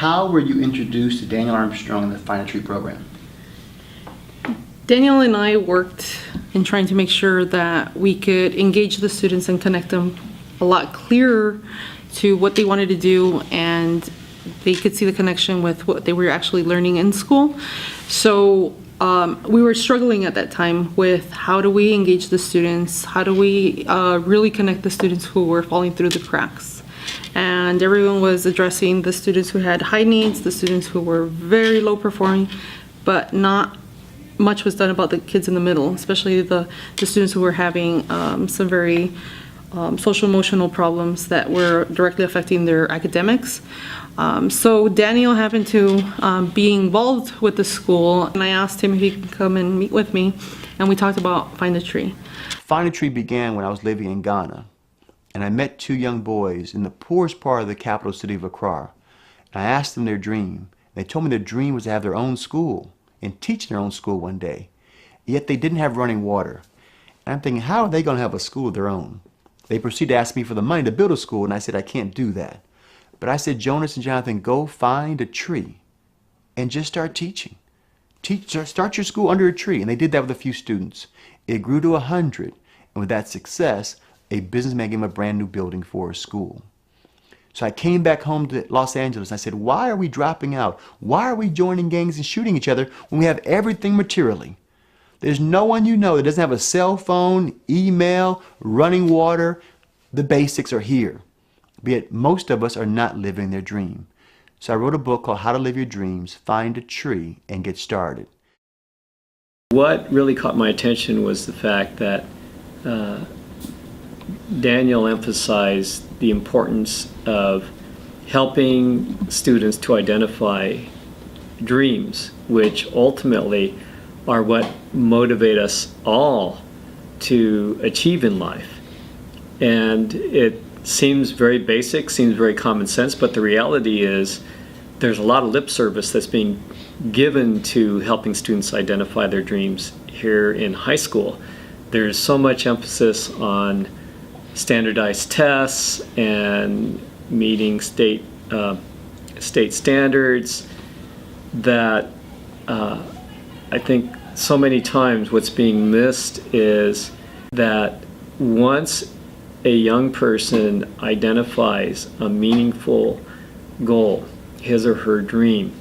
how were you introduced to Daniel Armstrong and the Find a Tree program? Daniel and I worked in trying to make sure that we could engage the students and connect them a lot clearer to what they wanted to do, and they could see the connection with what they were actually learning in school. So we were struggling at that time with how do we engage the students, how do we really connect the students who were falling through the cracks. And everyone was addressing the students who had high needs, the students who were very low performing, but not much was done about the kids in the middle, especially the students who were having some very social emotional problems that were directly affecting their academics. So Daniel happened to be involved with the school, and I asked him if he could come and meet with me, and we talked about Find a Tree. Find a Tree began when I was living in Ghana, and I met two young boys in the poorest part of the capital city of Accra. And I asked them their dream. They told me their dream was to have their own school and teach their own school one day. Yet they didn't have running water. And I'm thinking, how are they going to have a school of their own? They proceeded to ask me for the money to build a school, and I said, I can't do that. But I said, Jonas and Jonathan, go find a tree and just start teaching. Start your school under a tree. And they did that with a few students. It grew to 100. And with that success, a businessman gave him a brand new building for a school. So I came back home to Los Angeles. And I said, why are we dropping out? Why are we joining gangs and shooting each other when we have everything materially? There's no one you know that doesn't have a cell phone, email, running water. The basics are here. But yet most of us are not living their dream. So I wrote a book called How to Live Your Dreams, Find a Tree, and Get Started. What really caught my attention was the fact that Daniel emphasized the importance of helping students to identify dreams, which ultimately are what motivate us all to achieve in life. And it seems very basic, seems very common sense, but the reality is there's a lot of lip service that's being given to helping students identify their dreams here in high school. There's so much emphasis on standardized tests and meeting state standards that I think so many times what's being missed is that once a young person identifies a meaningful goal, his or her dream,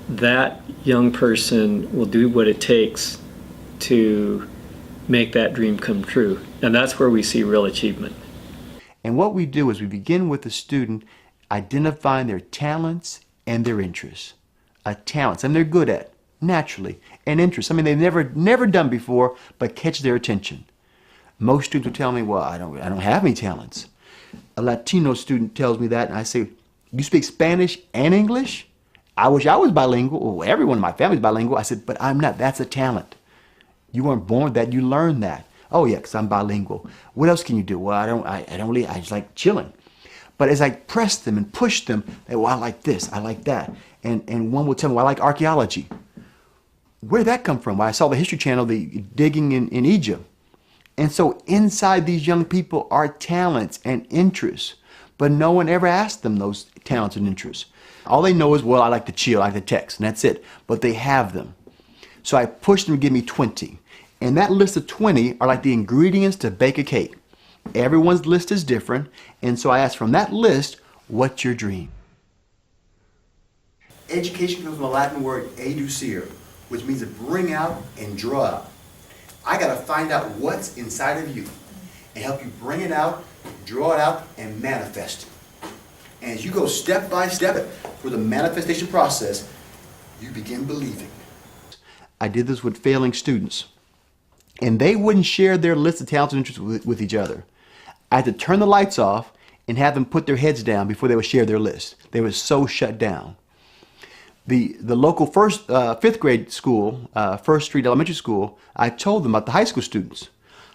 that young person will do what it takes to make that dream come true. And that's where we see real achievement. And what we do is we begin with the student identifying their talents and their interests. Talents, something they're good at, naturally, and interests. I mean, they've never done before, but catch their attention. Most students will tell me, well, I don't have any talents. A Latino student tells me that, and I say, you speak Spanish and English? I wish I was bilingual. Well, everyone in my family is bilingual. I said, but I'm not. That's a talent. You weren't born with that. You learned that. Oh, yeah, because I'm bilingual. What else can you do? Well, I don't really, I just like chilling. But as I press them and push them, they, well, I like this, I like that. And one will tell me, well, I like archaeology. Where did that come from? Well, I saw the History Channel, the digging in Egypt. And so inside these young people are talents and interests, but no one ever asked them those talents and interests. All they know is, well, I like to chill, I like to text, and that's it. But they have them. So I pushed them to give me 20. And that list of 20 are like the ingredients to bake a cake. Everyone's list is different. And so I asked from that list, what's your dream? Education comes from the Latin word educere, which means to bring out and draw out. I got to find out what's inside of you and help you bring it out, draw it out, and manifest it. And as you go step by step through the manifestation process, you begin believing. I did this with failing students, and they wouldn't share their list of talents and interests with each other. I had to turn the lights off and have them put their heads down before they would share their list. They were so shut down. The local fifth grade school, First Street Elementary School, I told them about the high school students.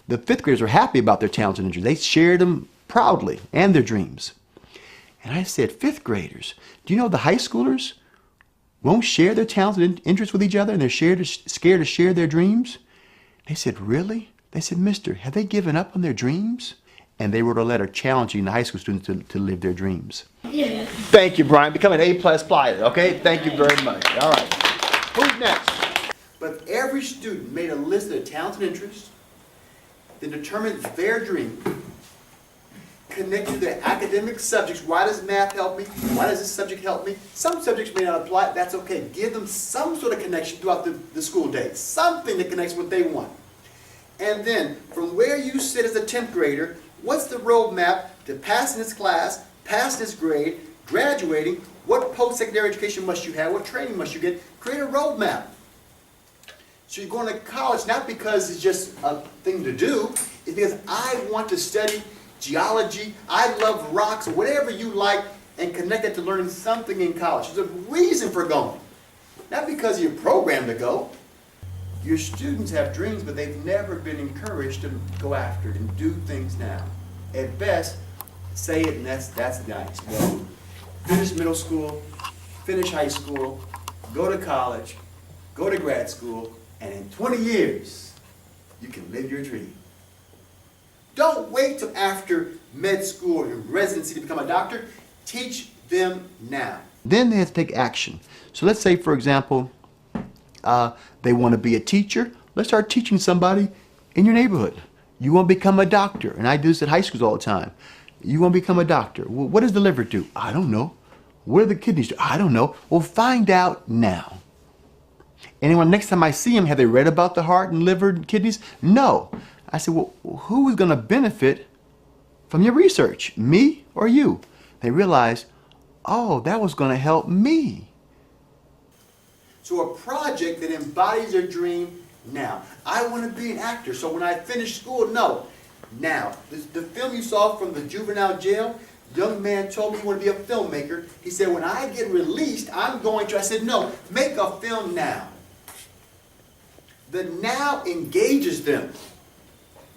The fifth graders were happy about their talents and interests. They shared them proudly and their dreams. And I said, fifth graders, do you know the high schoolers won't share their talents and interests with each other, and they're scared to share their dreams? They said, really? They said, mister, have they given up on their dreams? And they wrote a letter challenging the high school students to live their dreams. Yeah. Thank you, Brian. Become an A-plus pilot, okay? Thank you very much. All right. Who's next? But if every student made a list of their talents and interests, then determined their dream, connected to their academic subjects. Why does math help me? Why does this subject help me? Some subjects may not apply. That's okay. Give them some sort of connection throughout the school day. Something that connects what they want. And then, from where you sit as a 10th grader, what's the roadmap to passing this class, passing this grade, graduating? What post-secondary education must you have? What training must you get? Create a roadmap. So you're going to college not because it's just a thing to do. It's because I want to study geology, I love rocks, or whatever you like, and connect it to learning something in college. There's a reason for going. Not because you're programmed to go. Your students have dreams, but they've never been encouraged to go after it and do things now. At best, say it and that's nice. Well, finish middle school, finish high school, go to college, go to grad school, and in 20 years, you can live your dream. Don't wait till after med school or residency to become a doctor. Teach them now. Then they have to take action. So let's say, for example, they want to be a teacher. Let's start teaching somebody in your neighborhood. You want to become a doctor. And I do this at high schools all the time. You want to become a doctor. Well, what does the liver do? I don't know. What do the kidneys do? I don't know. Well, find out now. And when next time I see them, have they read about the heart and liver and kidneys? No. I said, well, who is going to benefit from your research? Me or you? They realized, oh, that was going to help me. So a project that embodies their dream now. I want to be an actor, so when I finish school, no. Now, the film you saw from the juvenile jail, young man told me he wanted to be a filmmaker. He said, when I get released, I'm going to. I said, no, make a film now. The now engages them.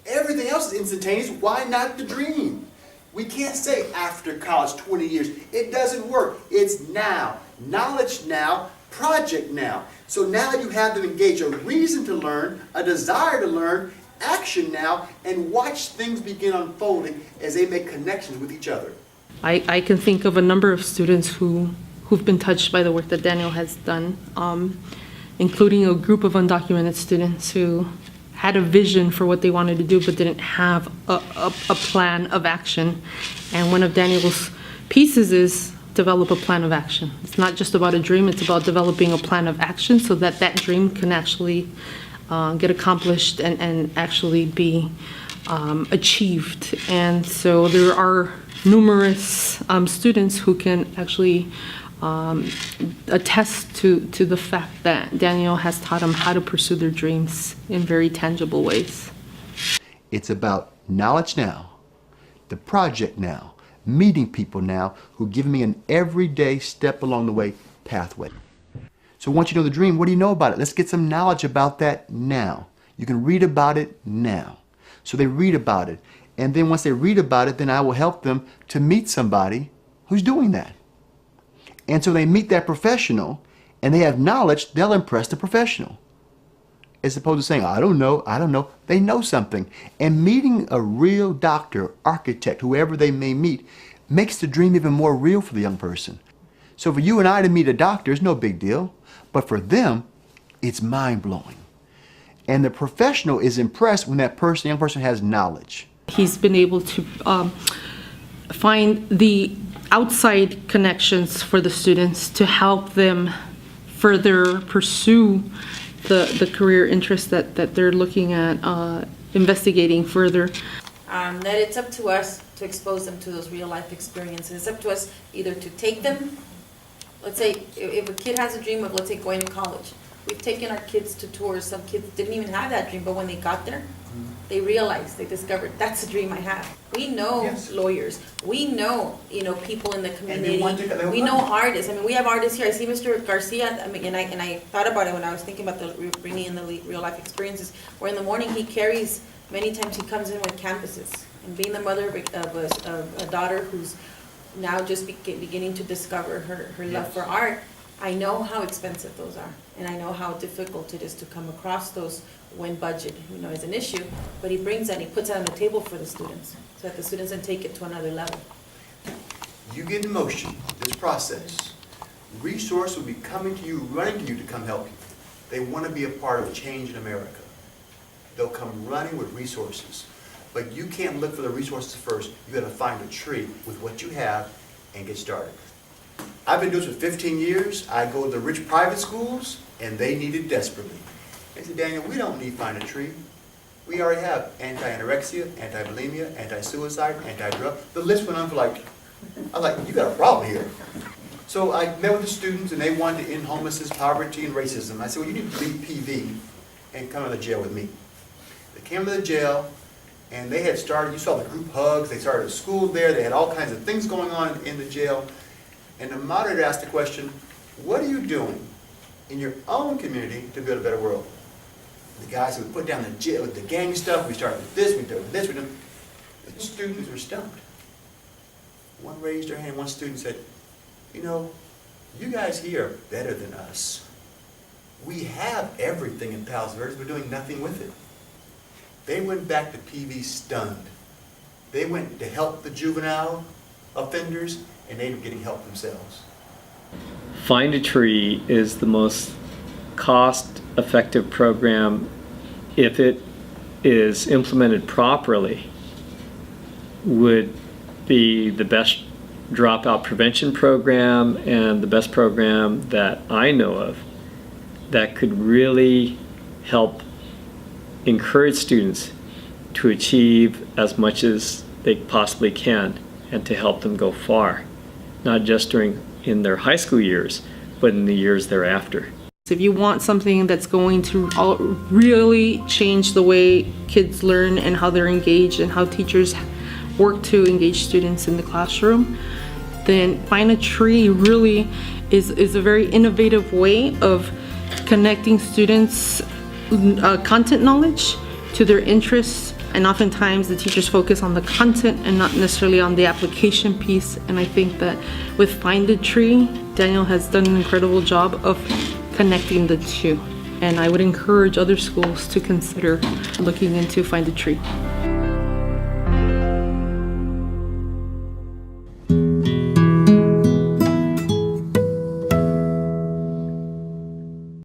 Everything else is instantaneous. Why not the dream? We can't say after college, 20 years. It doesn't work. It's now. Knowledge now. Project now. So now you have them engage a reason to learn, a desire to learn, action now, and watch things begin unfolding as they make connections with each other. I can think of a number of students who've been touched by the work that Daniel has done, including a group of undocumented students who had a vision for what they wanted to do but didn't have a plan of action. And one of Daniel's pieces is develop a plan of action. It's not just about a dream, it's about developing a plan of action so that that dream can actually get accomplished and actually be achieved. And so there are numerous students who can actually attest to the fact that Daniel has taught them how to pursue their dreams in very tangible ways. It's about knowledge now, the project now, meeting people now who give me an everyday step along the way pathway. So once you know the dream, what do you know about it? Let's get some knowledge about that now. You can read about it now. So they read about it. And then once they read about it, then I will help them to meet somebody who's doing that. And so they meet that professional and they have knowledge, they'll impress the professional. As opposed to saying, I don't know. They know something. And meeting a real doctor, architect, whoever they may meet, makes the dream even more real for the young person. So for you and I to meet a doctor is no big deal. But for them, it's mind-blowing. And the professional is impressed when that person, young person has knowledge. He's been able to find the outside connections for the students to help them further pursue the career interests that they're looking at investigating further. That it's up to us to expose them to those real life experiences. It's up to us either to take them. Let's say if a kid has a dream of, let's say, going to college. We've taken our kids to tours. Some kids didn't even have that dream, but when they got there, they realized, they discovered, that's the dream I have. We know lawyers. We know, people in the community. We know artists. I mean, we have artists here. I see Mr. Garcia. I mean, and I thought about it when I was thinking about bringing in the real life experiences. Where in the morning he carries, many times he comes in with canvases. And being the mother of a daughter who's now just beginning to discover her love for art, I know how expensive those are, and I know how difficult it is to come across those when budget, is an issue. But he brings that and he puts it on the table for the students, so that the students then take it to another level. you get in motion this process, resource will be coming to you, running to you to come help you. They want to be a part of change in America. They'll come running with resources. But you can't look for the resources first. You got to find a tree with what you have and get started. I've been doing this for 15 years. I go to the rich private schools, and they need it desperately. They said, Daniel, we don't need to find a tree. We already have anti-anorexia, anti-bulimia, anti-suicide, anti-drug. The list went on for like, I was like, you got a problem here. So I met with the students, and they wanted to end homelessness, poverty, and racism. I said, well, you need to leave PV and come to the jail with me. They came to the jail, and they had started, you saw the group hugs, they started a school there, they had all kinds of things going on in the jail. And the moderator asked the question, what are you doing in your own community to build a better world? The guys who would put down the jail, the gang stuff, we started with this, we did with this, we did. The students were stumped. One raised their hand, one student said, you know, you guys here are better than us. We have everything in Palos Verdes, we're doing nothing with it. They went back to PV stunned. They went to help the juvenile offenders, and they were getting help themselves. Find a Tree is the most cost-effective program. If it is implemented properly, would be the best dropout prevention program and the best program that I know of that could really help encourage students to achieve as much as they possibly can and to help them go far, not just in their high school years, but in the years thereafter. If you want something that's going to really change the way kids learn and how they're engaged and how teachers work to engage students in the classroom, then Find a Tree really is a very innovative way of connecting students' content knowledge to their interests. And oftentimes the teachers focus on the content and not necessarily on the application piece. And I think that with Find a Tree, Daniel has done an incredible job of connecting the two. And I would encourage other schools to consider looking into Find a Tree.